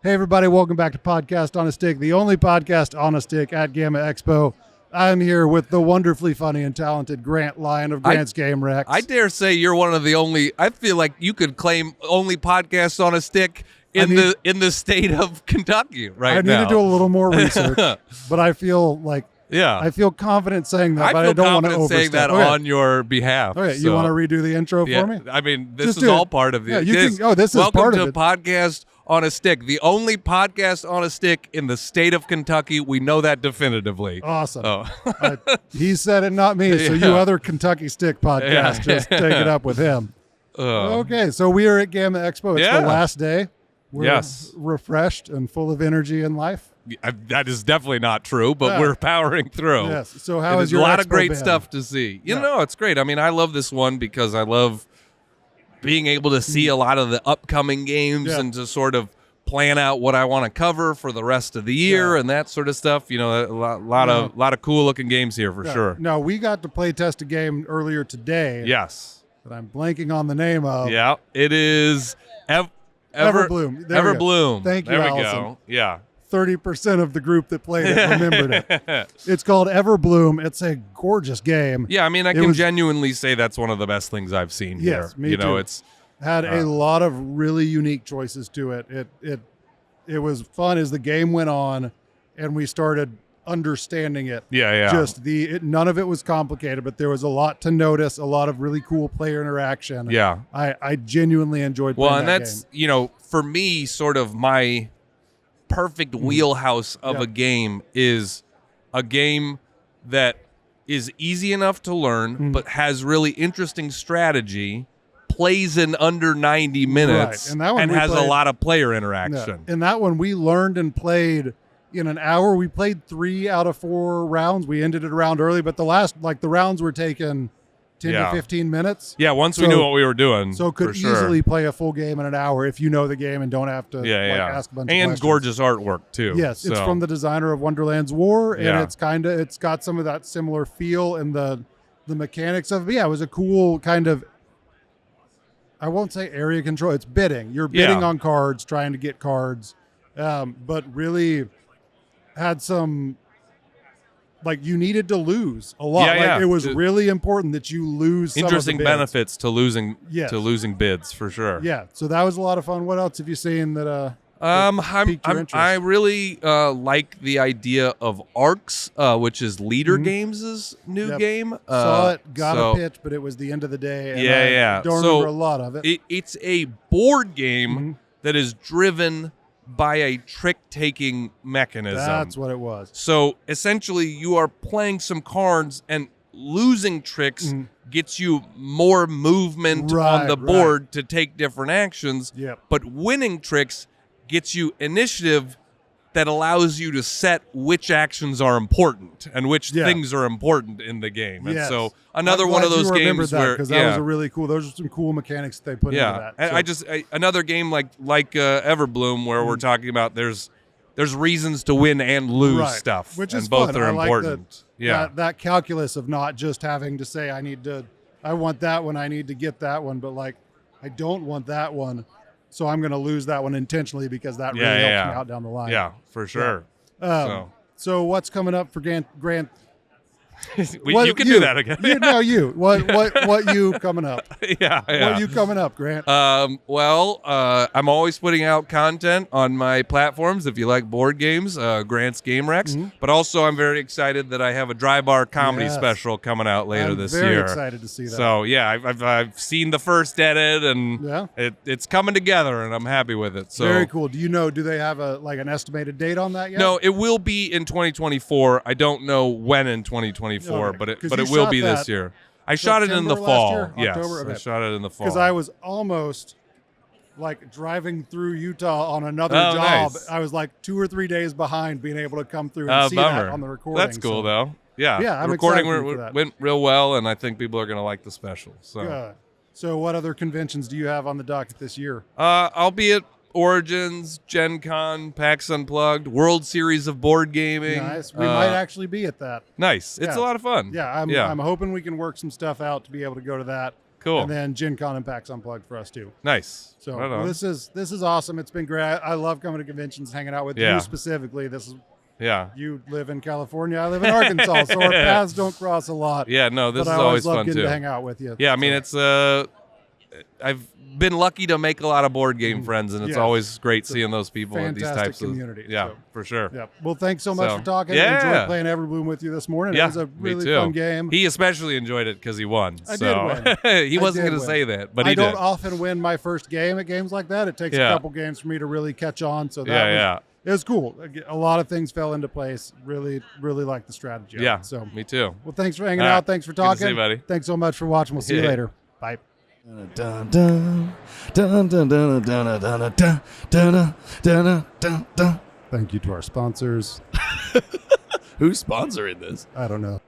Hey, everybody, welcome back to Podcast on a Stick, the only podcast on a stick at GAMA Expo. I'm here with the wonderfully funny and talented Grant Lyon of Grant's Game Rex. I dare say you're one of the only, I feel like you could claim only podcasts on a stick in the state of Kentucky right now. I need to do a little more research, but I feel like I feel confident saying that, but I don't want to overstep. saying that on your behalf. Okay, you want to redo the intro for me? I mean, this is all part of it. This is part of it. Welcome to Podcast on a Stick, the only podcast on a stick in the state of Kentucky. We know that definitively. Awesome. Oh. He said it, not me. So you other Kentucky Stick podcast, just take it up with him. Okay, so we are at GAMA Expo. It's the last day. We're refreshed and full of energy in life. That is definitely not true, but we're powering through. Yes. So how is your a lot expo of great been? stuff to see. You know, it's great. I mean, I love this one because I love being able to see a lot of the upcoming games and to sort of plan out what I want to cover for the rest of the year and that sort of stuff. You know, a lot of cool looking games here for sure. No, we got to play test a game earlier today. Yes. That I'm blanking on the name of. Yeah, it is Everbloom. Everbloom. Thank you, there Allison. we go. Yeah. 30% of the group that played it remembered it. It's called Everbloom. It's a gorgeous game. Yeah, I mean, I can genuinely say that's one of the best things I've seen here. Yes, me too. Know, it's had a lot of really unique choices to it. It was fun as the game went on and we started understanding it. Yeah. Just none of it was complicated, but there was a lot to notice, a lot of really cool player interaction. Yeah. I genuinely enjoyed playing that that's, game. For me, sort of my perfect wheelhouse of a game is a game that is easy enough to learn, but has really interesting strategy, plays in under 90 minutes, and has a lot of player interaction. In that one, we learned and played in an hour. We played 3 out of 4 rounds. We ended it a round early, but the rounds were taken 10 to 15 minutes. Yeah, once we knew what we were doing. So could easily play a full game in an hour if you know the game and don't have to ask a bunch of questions. And gorgeous artwork too. Yes, it's from the designer of Wonderland's War, and it's got some of that similar feel and the mechanics of it. Yeah, it was a cool kind of, I won't say area control, it's bidding. You're bidding on cards, trying to get cards, but really had some, like, you needed to lose a lot. It was really important that you lose some interesting of the bids. Benefits to losing bids for sure. Yeah, so that was a lot of fun. What else have you seen that piqued your interest? I really like the idea of Arcs, which is Leader Games' new game. Saw it, got a pitch, but it was the end of the day. And I don't remember a lot of it. It's a board game that is driven by a trick-taking mechanism. That's what it was. So essentially, you are playing some cards, and losing tricks gets you more movement on the board to take different actions. Yep. But winning tricks gets you initiative that allows you to set which actions are important and which things are important in the game. And so another one of those games where because that was a really cool. Those are some cool mechanics that they put into that. And another game like Everbloom where we're talking about there's reasons to win and lose stuff, which is both fun. are I important. Like that calculus of not just having to say I want that one, I need to get that one, but like I don't want that one. So I'm going to lose that one intentionally because that really helps me out down the line. Yeah, for sure. So what's coming up for Grant? You can do that again. What you coming up? What you coming up, Grant? I'm always putting out content on my platforms. If you like board games, Grant's Game Rex. But also, I'm very excited that I have a dry bar comedy special coming out later this year. Very excited to see that. So I've seen the first edit, and it's coming together, and I'm happy with it. So very cool. Do they have an estimated date on that yet? No, it will be in 2024. I don't know when in 2024. But it will be this year. I shot it in the fall. Yes, I shot it in the fall. Because I was almost like driving through Utah on another job. Nice. I was like 2 or 3 days behind being able to come through and see that on the recording. That's cool though. Yeah, I'm the recording excited went real well, and I think people are going to like the special. So what other conventions do you have on the docket this year? I'll be at Origins, Gen Con, PAX Unplugged, World Series of Board Gaming. Nice. We might actually be at that. Nice. It's a lot of fun. Yeah, I'm hoping we can work some stuff out to be able to go to that. Cool. And then Gen Con and PAX Unplugged for us too. Nice. So right on. this is awesome. It's been great. I love coming to conventions, hanging out with you specifically. This is you live in California, I live in Arkansas, so our paths don't cross a lot. Yeah, no, this but is I always love fun getting too. to hang out with you. Yeah, I mean it's I've been lucky to make a lot of board game friends, and it's always great seeing those people at these types community, of so. for sure. Yeah. Well, thanks so much for talking. Yeah. I enjoyed playing Everbloom with you this morning. Yeah, It was a really me too. fun game. He especially enjoyed it because he won. I did win. He wasn't going to say that, but he did. I don't often win my first game at games like that. It takes a couple games for me to really catch on. So that it was cool. A lot of things fell into place. Really, really like the strategy. Yeah, so me too. Well, thanks for hanging out. Thanks for talking. Good to see you, buddy. Thanks so much for watching. We'll see you later. Bye. Thank you to our sponsors. Who's sponsoring this? I don't know.